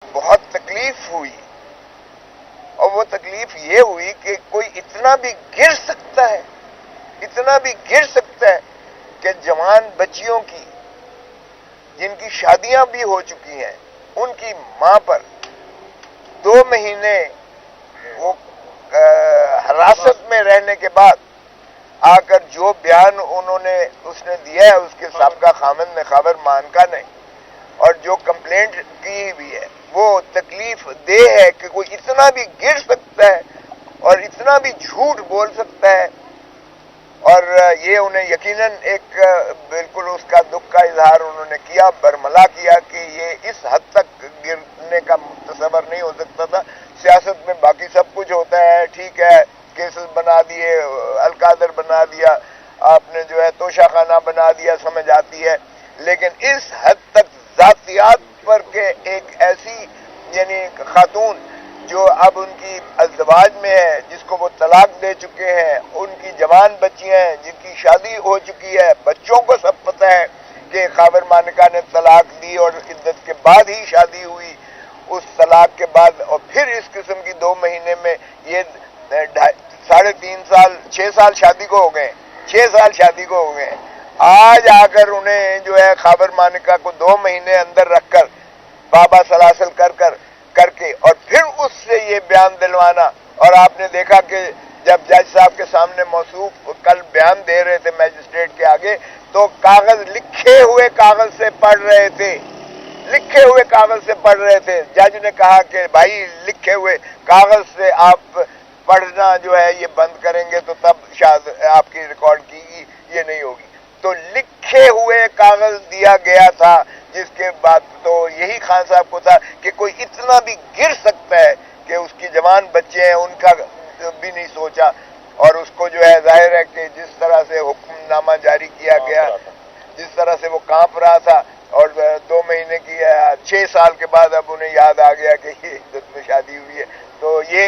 بہت تکلیف ہوئی، اور وہ تکلیف یہ ہوئی کہ کوئی اتنا بھی گر سکتا ہے، اتنا بھی گر سکتا ہے کہ جوان بچیوں کی جن کی شادیاں بھی ہو چکی ہیں ان کی ماں پر 2 مہینے وہ حراست میں رہنے کے بعد آ کر جو بیان اس نے دیا ہے اس کے سابقہ خامند نے خبر مانکا نے، اور جو کمپلینٹ کی ہوئی ہے وہ تکلیف دہ ہے کہ کوئی اتنا بھی گر سکتا ہے اور اتنا بھی جھوٹ بول سکتا ہے. اور یہ انہیں یقیناً ایک بالکل اس کا دکھ کا اظہار انہوں نے کیا، برملا کیا کہ یہ اس حد تک گرنے کا تصور نہیں ہو سکتا تھا. سیاست میں باقی سب کچھ ہوتا ہے، ٹھیک ہے، کیسز بنا دیے، القادر بنا دیا، آپ نے جو ہے توشہ خانہ بنا دیا، سمجھ آتی ہے، لیکن اس حد تک ذاتیات پر کہ ایک ایسی یعنی خاتون جو اب ان کی ازدواج میں ہے، جس کو وہ طلاق دے چکے ہیں، ان کی جوان بچیاں ہیں جن کی شادی ہو چکی ہے، بچوں کو سب پتہ ہے کہ خاور مانکا نے طلاق دی اور عدت کے بعد ہی شادی ہوئی. اس طلاق کے بعد اور پھر اس قسم کی 2 مہینے میں یہ 3.5 سال 6 سال شادی کو ہو گئے، 6 سال شادی کو ہو گئے. آج آ کر انہیں جو ہے خاور مانکا کو 2 مہینے اندر رکھ کر بابا سلاسل کر کے اور پھر اس سے یہ بیان دلوانا. اور آپ نے دیکھا کہ جب جج صاحب کے سامنے موصوف کل بیان دے رہے تھے میجسٹریٹ کے آگے تو کاغذ لکھے ہوئے کاغذ سے پڑھ رہے تھے، لکھے ہوئے کاغذ سے پڑھ رہے تھے. جج نے کہا کہ بھائی لکھے ہوئے کاغذ سے آپ پڑھنا جو ہے یہ بند کریں گے تو تب شاید آپ کی ریکارڈ کی گی، یہ نہیں ہوگی. تو لکھے ہوئے کاغذ دیا گیا تھا، جس کے بعد تو یہی خان صاحب کو تھا کہ کوئی اتنا بھی گر سکتا ہے کہ اس کی جوان بچے ہیں ان کا بھی نہیں سوچا. اور اس کو جو ہے ظاہر ہے کہ جس طرح سے حکم نامہ جاری کیا گیا، جس طرح سے وہ کانپ رہا تھا، اور 2 مہینے کی 6 سال کے بعد اب انہیں یاد آ گیا کہ یہ عدت میں